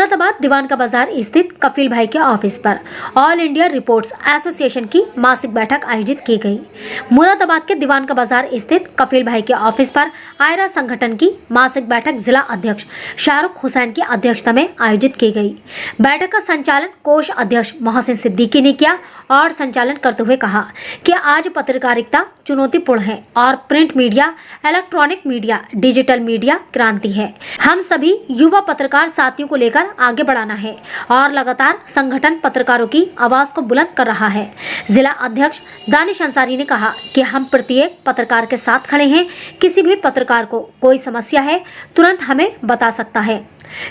मुरादाबाद दीवान का बाजार स्थित कफिल भाई के ऑफिस पर ऑल इंडिया रिपोर्ट्स एसोसिएशन की मासिक बैठक आयोजित की गई। मुरादाबाद के दीवान का बाजार स्थित कफिल भाई के ऑफिस पर आयरा संगठन की मासिक बैठक जिला अध्यक्ष शाहरुख हुसैन की अध्यक्षता में आयोजित की गई। बैठक का संचालन कोष अध्यक्ष मोहसिन सिद्दीकी ने किया और संचालन करते हुए कहा कि आज पत्रकारिता चुनौतीपूर्ण है और print media, electronic media, digital media क्रांति है। हम सभी युवा पत्रकार साथियों को लेकर आगे बढ़ाना है और लगातार संगठन पत्रकारों की आवाज को बुलंद कर रहा है। जिला अध्यक्ष दानिश अंसारी ने कहा कि हम प्रत्येक पत्रकार के साथ खड़े हैं। किसी भी पत्रकार को कोई समस्या है तुरंत हमें बता सकता है,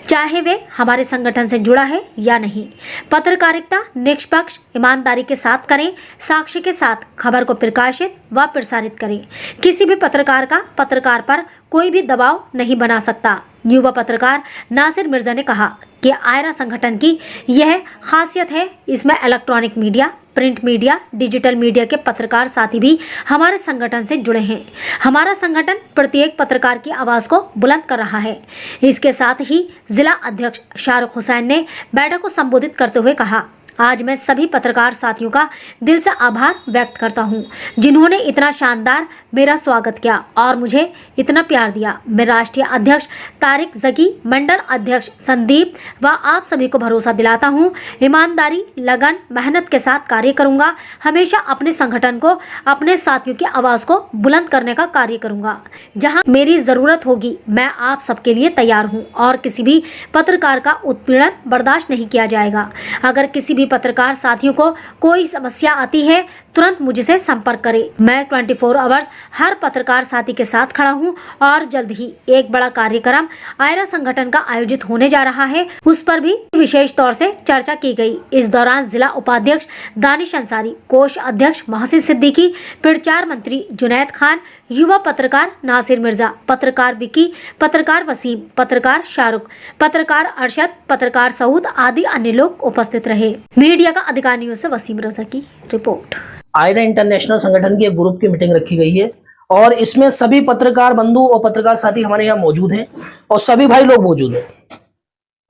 चाहे वे हमारे संगठन से जुड़ा है या नहीं। पत्रकारिता निष्पक्ष ईमानदारी के साथ करें, साक्ष्य के साथ खबर को प्रकाशित व प्रसारित करें। किसी भी पत्रकार का पत्रकार पर कोई भी दबाव नहीं बना सकता। युवा पत्रकार नासिर मिर्जा ने कहा कि आयरा संगठन की यह खासियत है, इसमें electronic media, print media, digital media के पत्रकार साथी भी हमारे संगठन से जुड़े हैं। हमारा संगठन प्रत्येक पत्रकार की आवाज को बुलंद कर रहा है। इसके साथ ही जिला अध्यक्ष शाहरुख हुसैन ने बैठक को संबोधित करते हुए कहा, आज मैं सभी पत्रकार साथियों का दिल से आभार व्यक्त करता हूं, जिन्होंने इतना शानदार मेरा स्वागत किया और मुझे इतना प्यार दिया। मैं राष्ट्रीय अध्यक्ष तारिक जकी, मंडल अध्यक्ष संदीप व आप सभी को भरोसा दिलाता हूं, ईमानदारी, लगन, मेहनत के साथ कार्य करूंगा। हमेशा अपने संगठन को, अपने साथियों की आवाज़ को बुलंद करने का कार्य करूंगा। जहाँ मेरी ज़रूरत होगी मैं आप सबके लिए तैयार हूँ और किसी भी पत्रकार का उत्पीड़न बर्दाश्त नहीं किया जाएगा। अगर किसी भी पत्रकार साथियों को कोई समस्या आती है तुरंत मुझसे संपर्क करें। मैं 24 आवर्स हर पत्रकार साथी के साथ खड़ा हूं और जल्द ही एक बड़ा कार्यक्रम आयरा संगठन का आयोजित होने जा रहा है, उस पर भी विशेष तौर से चर्चा की गई। इस दौरान जिला उपाध्यक्ष दानिश अंसारी, कोष अध्यक्ष मोहसिन सिद्दीकी, प्रचार मंत्री जुनैद खान, युवा पत्रकार नासिर मिर्जा, पत्रकार विकी, पत्रकार वसीम, पत्रकार शाहरुख, पत्रकार अरशद, पत्रकार सऊद आदि अन्य लोग उपस्थित रहे। मीडिया का अधिकार न्यूज से वसीम रजा की रिपोर्ट। आयरा इंटरनेशनल संगठन की एक ग्रुप की मीटिंग रखी गई है और इसमें सभी पत्रकार बंधु और पत्रकार साथी हमारे यहाँ मौजूद हैं और सभी भाई लोग मौजूद हैं।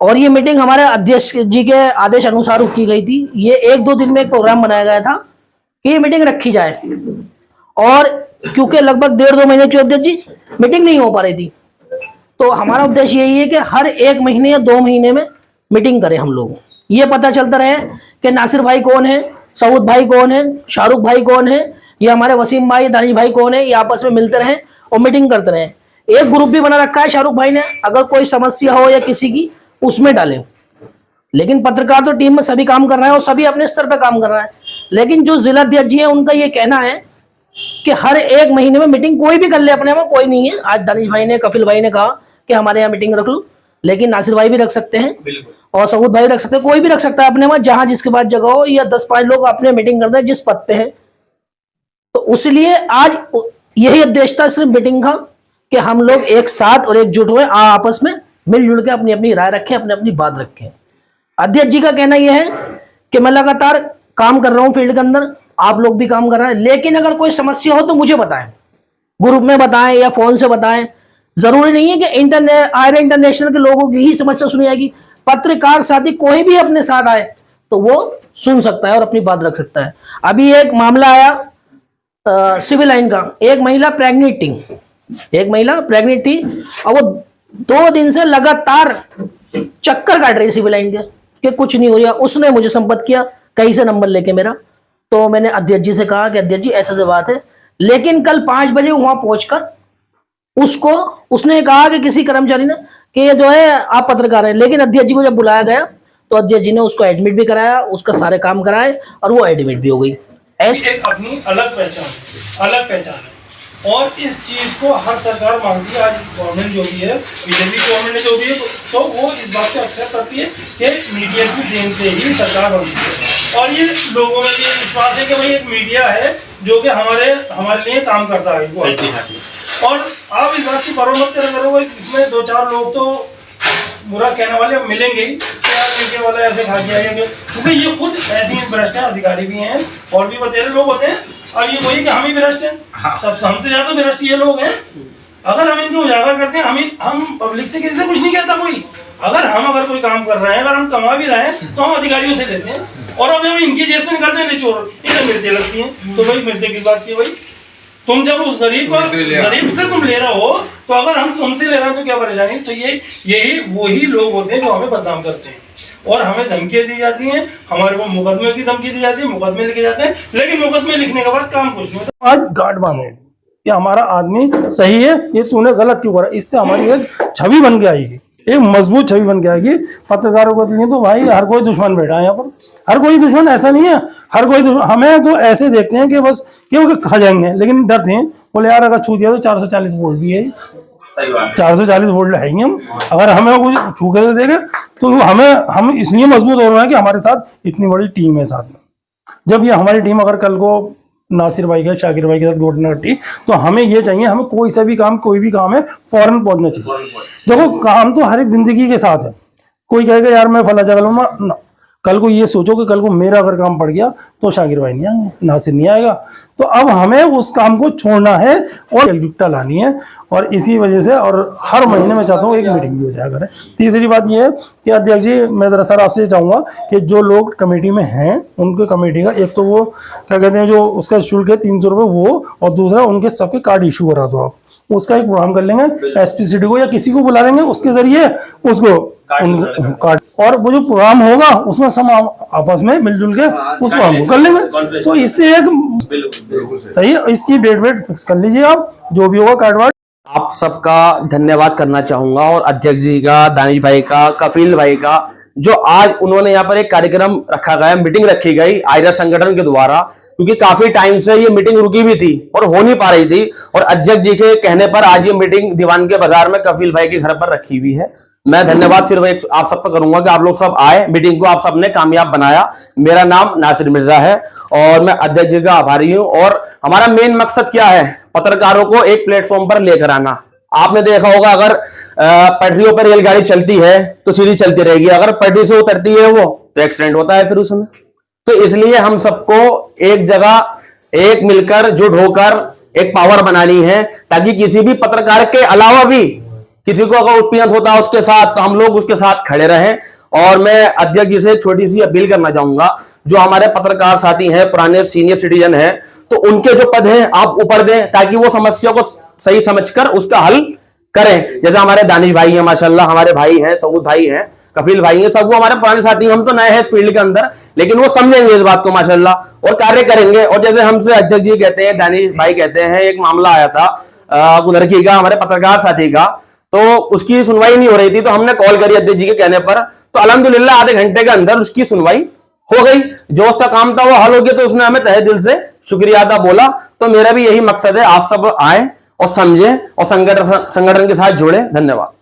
और ये मीटिंग हमारे अध्यक्ष जी के आदेश अनुसार की गई थी। ये 1-2 दिन में एक प्रोग्राम बनाया गया था कि ये मीटिंग रखी जाए और क्योंकि लगभग 1.5-2 महीने की अध्यक्ष जी मीटिंग नहीं हो पा रही थी, तो हमारा उद्देश्य यही है कि हर 1 महीने या 2 महीने में मीटिंग करें हम लोग। ये पता चलता रहे कि नासिर भाई कौन है, सऊद भाई कौन है, शाहरुख भाई कौन है, ये हमारे वसीम भाई, दानिश भाई कौन है, ये आपस में मिलते रहें और मीटिंग करते रहें। एक ग्रुप भी बना रखा है शाहरुख भाई ने, अगर कोई समस्या हो या किसी की उसमें डालें। लेकिन पत्रकार तो टीम में सभी काम कर रहे हैं और सभी अपने स्तर पर काम कर रहे हैं। लेकिन जो जिला अध्यक्ष जी है उनका ये कहना है कि हर 1 महीने में मीटिंग कोई भी कर ले, अपने में कोई नहीं है। आज दानिश भाई ने, कफिल भाई ने कहा कि हमारे यहाँ मीटिंग रख लो, लेकिन नासिर भाई भी रख सकते हैं और सऊद भाई रख सकते हैं, कोई भी रख सकता है अपने में, जहां जिसके पास जगह हो, या 10-5 लोग अपने मीटिंग करते हैं जिस पद पे है। तो उसलिए आज यही उद्देश्य था सिर्फ मीटिंग का कि हम लोग एक साथ और एकजुट हुए, आपस में मिलजुल के अपनी अपनी राय रखें, अपनी अपनी बात रखें। अध्यक्ष जी का कहना यह है कि मैं लगातार काम कर रहा हूं फील्ड के अंदर, आप लोग भी काम कर रहे हैं, लेकिन अगर कोई समस्या हो तो मुझे बताएं, ग्रुप में बताएं या फोन से बताएं। जरूरी नहीं है कि आयरा इंटरनेशनल के लोगों की ही समस्या सुनी जाएगी। पत्रकार साथी कोई भी अपने साथ आए तो वो सुन सकता है और अपनी बात रख सकता है। अभी एक मामला आया सिविल लाइन का, एक महिला प्रेग्नेंट थी और वो 2 दिन से लगातार चक्कर काट रही सिविल लाइन के कि कुछ नहीं हो रहा। उसने मुझे संपर्क किया कहीं से नंबर लेके मेरा, तो मैंने अध्यक्ष जी से कहा कि अध्यक्ष जी ऐसा बात है। लेकिन कल 5 बजे वहां पहुंचकर उसने कहा कि किसी कर्मचारी ने कि ये जो है आप पत्रकार हैं, लेकिन अध्यक्ष जी को जब बुलाया गया तो अध्यक्ष जी ने उसको एडमिट भी कराया, उसका सारे काम कराए और वो एडमिट भी हो गई। एक अपनी अलग पहचान है और इस चीज को हर सरकार मांगती है। आज गवर्नमेंट जो भी है, बीजेपी गवर्नमेंट जो भी है, तो वो इस बात को एक्सेप्ट करती है कि मीडिया की देन से ही सरकार बनती है और ये लोगों में भी विश्वास है कि भाई एक मीडिया है जो कि हमारे लिए काम करता है। और आप इस बात की परवाह मत करो, इसमें 2-4 लोग तो बुरा कहने वाले मिलेंगे ही, मीडिया वाला ऐसे खा गया है, क्योंकि ये खुद ऐसे ही भ्रष्ट हैं, अधिकारी भी हैं और भी बतेरे लोग होते हैं और ये वही कि हम ही भ्रष्ट हैं। सब हमसे ज्यादा भ्रष्ट ये लोग हैं। अगर हम इनको उजागर करते हैं, हम पब्लिक से किसी से कुछ नहीं कहता कोई, अगर हम कोई काम कर रहे हैं, अगर हम कमा भी रहे हैं तो हम अधिकारियों से लेते हैं, और अब हम इनकी जेब से निकालते हैं, चोर इन्हें मिर्चें लगती हैं। तो भाई मिर्चें की बात की भाई, तुम जब उस गरीब से तुम ले रहे हो, तो अगर हम तुमसे ले रहे हैं तो क्या परेशानी। तो यही वही लोग होते हैं जो हमें बदनाम करते हैं और हमें धमकियां दी जाती हैं, हमारे को मुकदमे की धमकी दी जाती है, मुकदमे लिखे जाते हैं, लेकिन मुकदमे लिखने के बाद काम कुछ नहीं होता। आज गार्ड बांधे कि हमारा आदमी सही है, ये तूने गलत क्यों करा, इससे हमारी एक छवि बन के आएगी, एक मजबूत छवि बन के आएगी पत्रकारों को लिए। तो भाई हर कोई दुश्मन बैठा है यहाँ पर, हर कोई दुश्मन ऐसा नहीं है, हर कोई हमें तो ऐसे देखते हैं कि बस क्यों खा जाएंगे, लेकिन डरते हैं, बोले यार अगर छू दिया तो 440 वोल्ट भी है, 440 वोल्ट लाएंगे हम, अगर हमें कुछ छू के देंगे तो हम इसलिए मजबूत हो रहे हैं कि हमारे साथ इतनी बड़ी टीम है साथ में। जब ये हमारी टीम अगर कल को नासिर भाई का, शाकिर भाई के साथ घटना घटी, तो हमें ये चाहिए, हमें कोई भी काम है फौरन पहुंचना चाहिए। देखो काम तो हर एक जिंदगी के साथ है, कोई कहेगा यार मैं फला जगह लूंगा, कल को ये सोचो कि कल को मेरा अगर काम पड़ गया तो शाकिर भाई नहीं आएंगे, नासिर नहीं आएगा। तो अब हमें उस काम को छोड़ना है और एकजुटता लानी है, और इसी वजह से और हर महीने में चाहता हूँ एक मीटिंग भी हो जाया करे। तीसरी बात ये है कि अध्यक्ष जी, मैं दरअसल आपसे चाहूँगा कि जो लोग कमेटी में हैं उनके कमेटी का एक तो वो क्या कहते हैं जो उसका शुल्क है 300 रुपये वो, और दूसरा उनके सबके कार्ड इशू करा दो आप, उसका एक प्रोग्राम कर लेंगे, एसपीसीडी को या किसी को बुला लेंगे, उसके जरिए उसको कार्ड, और वो जो प्रोग्राम होगा उसमें सब आपस में मिलजुल के उस प्रोग्राम को कर लेंगे। तो इससे एक सही है, इसकी डेट वेट फिक्स कर लीजिए आप, जो भी होगा कार्ड वार्ड। आप सबका धन्यवाद करना चाहूंगा, और अध्यक्ष जी का, दानिश भाई का, कफील भाई का, जो आज उन्होंने यहाँ पर एक कार्यक्रम रखा गया, मीटिंग रखी गई आयरा संगठन के द्वारा, क्योंकि काफी टाइम से ये मीटिंग रुकी भी थी और हो नहीं पा रही थी, और अध्यक्ष जी के कहने पर आज ये मीटिंग दीवान के बाजार में कफील भाई के घर पर रखी हुई है। मैं धन्यवाद फिर आप सब पर करूंगा कि आप लोग सब आए, मीटिंग को आप सबने कामयाब बनाया। मेरा नाम नासिर मिर्जा है और मैं अध्यक्ष जी का आभारी हूं। और हमारा मेन मकसद क्या है, पत्रकारों को एक प्लेटफॉर्म पर लेकर आना। आपने देखा होगा अगर पटरियों पर रेलगाड़ी चलती है तो सीधी चलती रहेगी, अगर पटरी से उतरती है वो तो एक्सीडेंट होता है फिर उसमें। तो इसलिए हम सबको एक जगह एक मिलकर जुट होकर एक पावर बनानी है, ताकि किसी भी पत्रकार के अलावा भी किसी को अगर उत्पीड़न होता है उसके साथ, तो हम लोग उसके साथ खड़े रहें। और मैं अध्यक्ष जी से छोटी सी अपील करना चाहूंगा, जो हमारे पत्रकार साथी हैं, पुराने सीनियर सिटीजन हैं, तो उनके जो पद हैं आप ऊपर दें, ताकि वो समस्या को सही समझकर उसका हल करें। जैसे हमारे दानिश भाई हैं, माशाल्लाह, हमारे भाई हैं, सऊद भाई हैं, कफील भाई हैं, सब वो हमारे पुराने साथी हैं। हम तो नए हैं इस फील्ड के अंदर, लेकिन वो समझेंगे इस बात को माशाल्लाह और कार्य करेंगे। और जैसे हमसे अध्यक्ष जी कहते हैं, दानिश भाई कहते हैं, एक मामला आया था लड़की का, हमारे पत्रकार साथी का, तो उसकी सुनवाई नहीं हो रही थी, तो हमने कॉल करी अध्यक्ष जी के कहने पर, तो अल्हम्दुलिल्लाह आधे घंटे के अंदर उसकी सुनवाई हो गई, जो उसका काम था वो हल हो गया। तो उसने हमें तहे दिल से शुक्रिया अदा बोला। तो मेरा भी यही मकसद है, आप सब आए और समझें और संगठन के साथ जुड़े। धन्यवाद।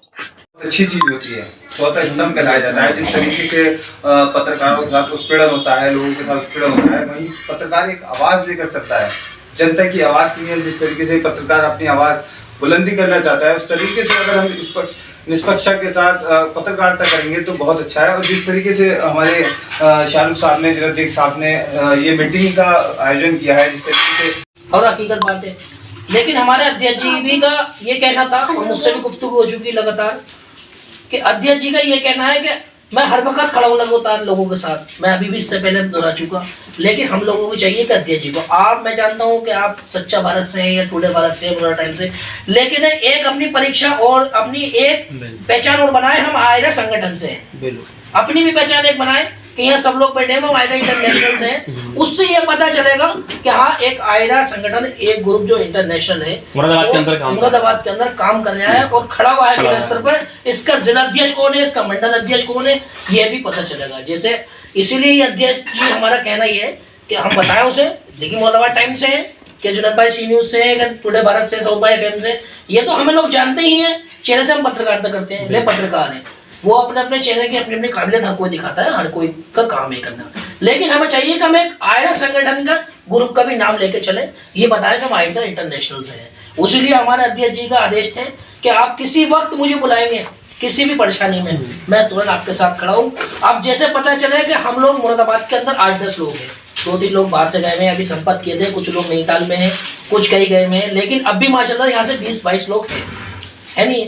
अच्छी चीज होती है, चौथा स्तंभ कहलाया जाता है। जिस तरीके से पत्रकारों के साथ उत्पीड़न होता है, लोगों के साथ उत्पीड़न होता है, वहीं पत्रकार एक आवाज लेकर सकता है, जनता की आवाज के लिए। जिस तरीके से पत्रकार अपनी आवाज बुलंदी करना चाहता है, उस तरीके से अगर हम इस पर निष्पक्षता के साथ पत्रकारिता करेंगे तो बहुत अच्छा है। और जिस तरीके से हमारे शाहरुख साहब ने, जिलाध्यक्ष साहब ने ये मीटिंग का आयोजन किया है, जिस तरीके से, और हकीकत बात है, लेकिन हमारे अध्यक्ष जी भी का ये कहना था, और मुझसे भी गुफ्तगू हो चुकी लगातार, कि अध्यक्ष जी का ये कहना है कि मैं हर वक्त खड़ा हूँ लगातार लोगों के साथ। मैं अभी भी इससे पहले दोहरा चुका, लेकिन हम लोगों को चाहिए कि अध्यक्ष जी को, आप, मैं जानता हूँ कि आप सच्चा भारत से हैं या टुडे भारत से, बुरा टाइम से, लेकिन एक अपनी परीक्षा और अपनी एक पहचान और बनाए। हम आयरा संगठन से हैं, अपनी भी पहचान एक बनाए कि यहाँ सब लोग बैठे हैं, हम आयरा इंटरनेशनल से हैं। उससे ये पता चलेगा कि हाँ, एक आयरा संगठन, एक ग्रुप जो इंटरनेशनल है, मुरादाबाद के अंदर काम कर रहा है और खड़ा हुआ है जिला स्तर पर। इसका जिला अध्यक्ष कौन है, इसका मंडल अध्यक्ष कौन है, ये भी पता चलेगा। जैसे इसीलिए ये अध्यक्ष जी हमारा कहना ये है कि हम बताएं उसे, देखिए मुरादाबाद टाइम से है, कि जुनैद भाई सी न्यूज से, टुडे भारत से, साउथ बाय FM से, ये तो हमें लोग जानते ही हैं, चेहरे से हम पत्रकारिता करते हैं, ले पत्रकार हैं, वो अपने अपने चेहरे की अपनी अपनी काबिलियत हर कोई दिखाता है, हर कोई का काम है करना। लेकिन हमें चाहिए कि हम एक आयरा संगठन का ग्रुप का भी नाम लेके चले, ये बताया कि हम आयरा इंटरनेशनल से हैं। उसीलिए हमारे अध्यक्ष जी का आदेश थे कि आप किसी वक्त मुझे बुलाएंगे, किसी भी परेशानी में, मैं तुरंत आपके साथ खड़ा हूँ। अब जैसे पता चले कि हम लोग मुरादाबाद के अंदर 8-10 लोग हैं, 2-3 लोग बाहर से गए हुए हैं, अभी संपर्क किए थे, कुछ लोग नैनीताल में हैं, कुछ कहीं गए हुए हैं, लेकिन अब भी माशाल्लाह यहाँ से 20-22 लोग हैं, है नहीं।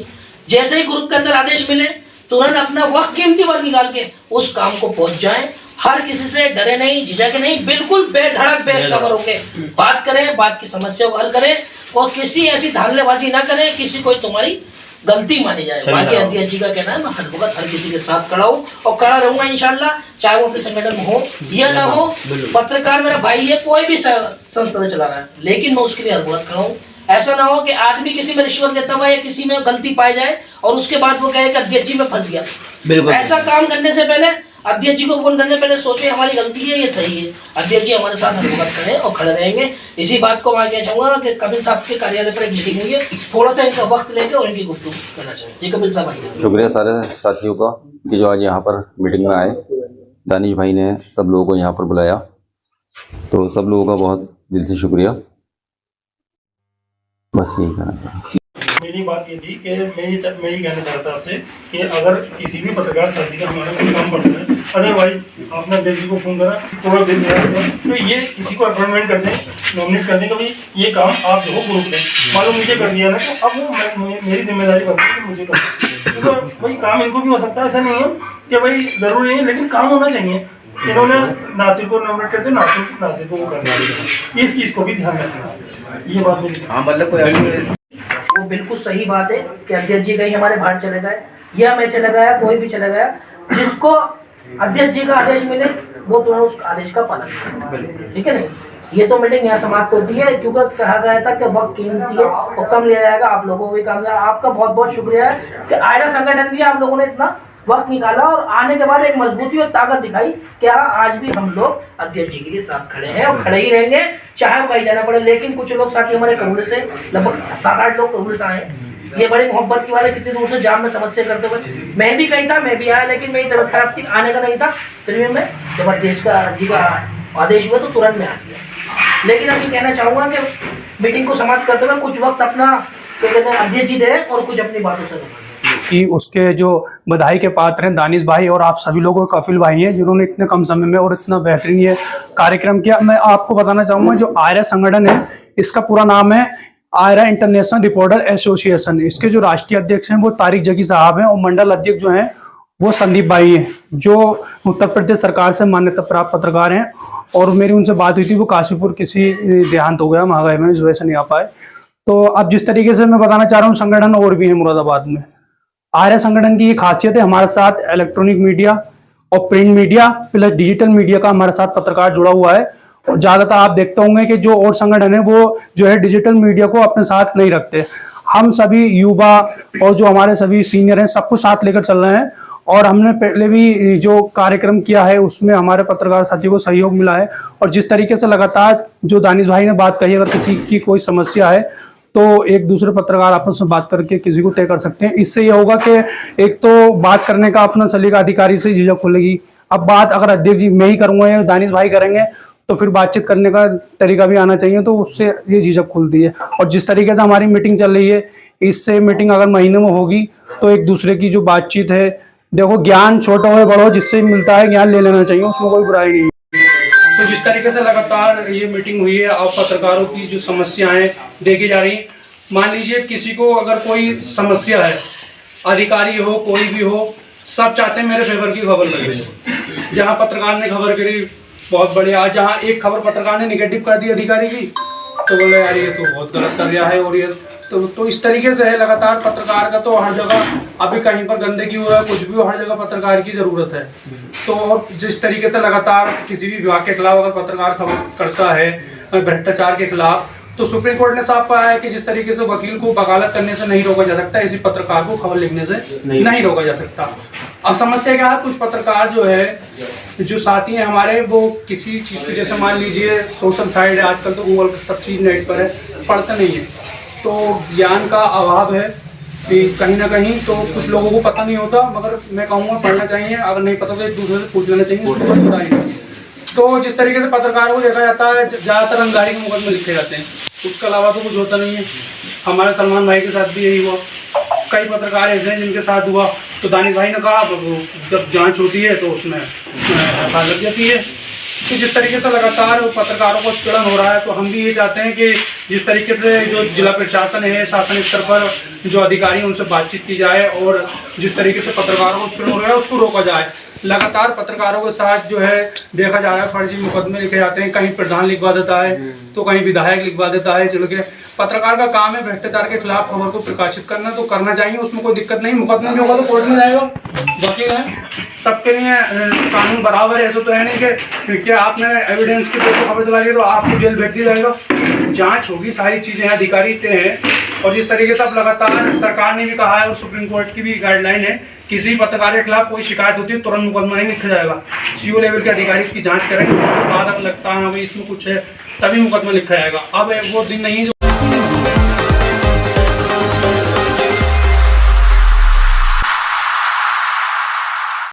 जैसे ही ग्रुप के अंदर आदेश मिले तुरंत अपना वक्त कीमती वक्त निकाल के उस काम को पहुंच जाएं। हर किसी से डरे नहीं, झिझके नहीं, बिल्कुल बेधड़क बेखबर होके बात करें, बात की समस्या को हल करें और किसी ऐसी धांधलेबाजी ना करें किसी कोई तुम्हारी गलती मानी जाए। बाकी अध्यक्ष जी का कहना है मैं हर वक्त हर किसी के साथ खड़ा हूँ और खड़ा रहूंगा इंशाल्लाह, चाहे वो अपने संगठन में हो या ना हो। पत्रकार मेरा भाई है, कोई भी संस्था चला रहा है, लेकिन मैं उसके लिए हर वक्त खड़ा हूँ। ऐसा ना हो कि आदमी किसी में रिश्वत देता हुआ या किसी में गलती पाई जाए और उसके बाद वो कहे कि अध्यक्ष जी में फंस गया। बिल्कुल ऐसा काम करने से पहले अध्यक्ष जी को फोन करने से पहले सोचे हमारी गलती है ये सही है। अध्यक्ष जी हमारे साथ हर वक्त खड़े और खड़े रहेंगे। इसी बात को मैं कहना चाहूंगा कि कपिल साहब के कार्यालय पर एक मीटिंग हुई है, थोड़ा सा इनका वक्त लेके और इनकी गुफ्तगू करना चाहिए। जी कपिल साहब आइए। शुक्रिया सारे साथियों का कि जो आज यहाँ पर मीटिंग में आए। दानिश भाई ने सब लोगों को यहाँ पर बुलाया, तो सब लोगों का बहुत दिल से शुक्रिया। बस यही कहना। मेरी बात ये थी कि मैं ये कहना चाहता आपसे कि अगर किसी भी पत्रकार साथी का हमारा कोई काम पड़ता है, अदरवाइज आपने अध्यक्ष जी को फोन करा, थोड़ा दिन तो ये किसी को अपॉइंटमेंट कर दें, नॉमिनेट कर दें कि भाई ये काम आप जो हो ग्रुप में मालूम मुझे कर दिया ना, तो अब वो मेरी जिम्मेदारी बनती है कि मुझे कर, तो भाई काम इनको भी हो सकता है। ऐसा नहीं है कि भाई जरूरी नहीं है, लेकिन काम होना चाहिए। इन्होंने नासिर को नॉमिनेट करते, नासिर को वो करना, इस चीज़ को भी ध्यान रखना। ये बात मेरी। हाँ मतलब कोई वो बिल्कुल सही बात है कि अध्यक्ष जी कहीं हमारे बाहर चले गए या मैं चला गया, कोई भी चला गया, जिसको अध्यक्ष जी का आदेश मिले वो तुरंत उस आदेश का पालन करें, ठीक है नहीं। ये तो मीटिंग यहाँ समाप्त होती है क्योंकि कहा गया था कि वक्त कीमती है और कम लिया जाएगा। आप लोगों को भी काम दिया, आपका बहुत बहुत शुक्रिया है कि आयरा संगठन की आप लोगों ने इतना वक्त निकाला और आने के बाद एक मजबूती और ताकत दिखाई कि आज भी हम लोग अध्यक्ष जी के लिए साथ खड़े हैं और खड़े ही रहेंगे, चाहे कहीं जाना पड़े। लेकिन कुछ लोग साथी हमारे करूड़ से, लगभग 7-8 लोग करूड़ से आए। ये बड़ी मोहब्बत की बात है, कितनी दूर से जाम में समस्या करते हुए मैं भी कहीं था, मैं भी आया, लेकिन मेरी तबीयत खराब थी, आने का नहीं था। फिर भी मैं जब अध्यक्ष जी का आदेश हुआ तो तुरंत में आ गया। लेकिन अभी कहना चाहूँगा कि मीटिंग को समाप्त करते हुए कुछ वक्त अपना तो कहते हैं अध्यक्ष जी दे और कुछ अपनी बातों से कि उसके जो बधाई के पात्र हैं दानिश भाई और आप सभी लोगों कपिल भाई हैं जिन्होंने इतने कम समय में और इतना बेहतरीन ये कार्यक्रम किया। मैं आपको बताना चाहूँगा जो आयरा संगठन है इसका पूरा नाम है आयरा इंटरनेशनल रिपोर्टर एसोसिएशन। इसके जो राष्ट्रीय अध्यक्ष हैं वो तारिक जगी साहब हैं और मंडल अध्यक्ष जो हैं वो संदीप भाई हैं जो उत्तर प्रदेश सरकार से मान्यता प्राप्त पत्रकार हैं। और मेरी उनसे बात हुई थी, वो काशीपुर किसी देहांत हो गया महंगाई में, इस वजह से नहीं आ पाए। तो अब जिस तरीके से मैं बताना चाह रहा हूँ संगठन और भी है मुरादाबाद में। आयरा संगठन की ये खासियत है, हमारे साथ इलेक्ट्रॉनिक मीडिया और print media plus digital media का हमारे साथ पत्रकार जुड़ा हुआ है। और ज़्यादातर आप देखते होंगे कि जो और संगठन है वो जो है डिजिटल मीडिया को अपने साथ नहीं रखते। हम सभी युवा और जो हमारे सभी सीनियर हैं सबको साथ लेकर चल रहे हैं। और हमने पहले भी जो कार्यक्रम किया है उसमें हमारे पत्रकार साथियों को सहयोग मिला है। और जिस तरीके से लगातार जो दानिश भाई ने बात कही, अगर किसी की कोई समस्या है तो एक दूसरे पत्रकार आपस में बात करके किसी को तय कर सकते हैं। इससे ये होगा कि एक तो बात करने का अपना सलीका अधिकारी से झिझक खुलेगी। अब बात अगर अध्यक्ष जी मैं ही करूँगा या दानिश भाई करेंगे तो फिर बातचीत करने का तरीका भी आना चाहिए, तो उससे ये झिझक खुलती है। और जिस तरीके से हमारी मीटिंग चल रही है, इससे मीटिंग अगर महीने में होगी तो एक दूसरे की जो बातचीत है, देखो ज्ञान छोटा हो बड़ा हो जिससे मिलता है ज्ञान ले लेना चाहिए, उसमें कोई बुराई नहीं। तो जिस तरीके से लगातार ये मीटिंग हुई है, आप पत्रकारों की जो समस्याएं देखी जा रही, मान लीजिए किसी को अगर कोई समस्या है, अधिकारी हो कोई भी हो, सब चाहते हैं मेरे फेवर की खबर लगे। जहां पत्रकार ने खबर करी बहुत बढ़िया, जहां एक खबर पत्रकार ने निगेटिव कर दी अधिकारी की तो बोले यार ये तो बहुत गलत कर दिया है। और ये तो इस तरीके से है लगातार पत्रकार का, तो हर जगह अभी कहीं पर गंदगी हुआ है कुछ भी हो, हर जगह पत्रकार की जरूरत है। तो जिस तरीके से लगातार किसी भी विभाग के खिलाफ अगर पत्रकार खबर करता है भ्रष्टाचार के खिलाफ, तो सुप्रीम कोर्ट ने साफ कहा है कि जिस तरीके से वकील को वकालत करने से नहीं रोका जा सकता, इसी पत्रकार को खबर लिखने से नहीं रोका जा सकता। अब समस्या क्या है, कुछ पत्रकार जो है जो साथी हैं हमारे, वो किसी चीज़ को जैसे मान लीजिए सोशल साइड है, आजकल तो गूगल सब चीज़ नेट पर है, पढ़ते नहीं है, तो ज्ञान का अभाव है कहीं ना कहीं। तो कुछ लोगों को पता नहीं होता, मगर मैं कहूँगा पढ़ना चाहिए, अगर नहीं पता तो एक दूसरे से पूछ लेना चाहिए, उसको कोई बुराई नहीं। तो जिस तरीके से पत्रकारों को देखा जाता है ज़्यादातर रंगदारी के मुकदमे लिखे जाते हैं, उसके अलावा तो कुछ होता नहीं है। हमारे सलमान भाई के साथ भी यही हुआ, कई पत्रकार ऐसे हैं जिनके साथ हुआ, तो दानिश भाई ने कहा जब जांच होती है तो उसमें लग जाती है, कि जिस तरीके से लगातार पत्रकारों को उत्पीड़न हो रहा है, तो हम भी ये चाहते हैं कि जिस तरीके से जो जिला प्रशासन है, शासन स्तर पर जो अधिकारी हैं उनसे बातचीत की जाए और जिस तरीके से पत्रकारों को उत्पीड़न हो रहा है उसको रोका जाए। लगातार पत्रकारों के साथ जो है देखा जा रहा है फर्जी मुकदमे लिखे जाते हैं, कहीं प्रधान लिखवा देता है तो कहीं विधायक लिखवा देता है। चलो के पत्रकार का काम है भ्रष्टाचार के खिलाफ खबर को प्रकाशित करना, तो करना चाहिए, उसमें कोई दिक्कत नहीं। मुकदमा भी होगा तो कोर्ट में जाएगा, वकील है, सबके लिए कानून बराबर है। ऐसा तो है नहीं कि आपने एविडेंस की खबर चला दी तो आपको जेल भेज दिया जाएगा। जांच होगी, सारी चीजें अधिकारी तय हैं। और जिस तरीके से अब लगातार सरकार ने भी कहा है और सुप्रीम कोर्ट की भी गाइडलाइन है, किसी पत्रकार के खिलाफ कोई शिकायत होती है तुरंत मुकदमा नहीं लिखा जाएगा। सीओ लेवल के अधिकारी इसकी जांच करेंगे, उसके बाद अगर लगता है हमें इसमें कुछ है तभी मुकदमा लिखा जाएगा। अब वो दिन नहीं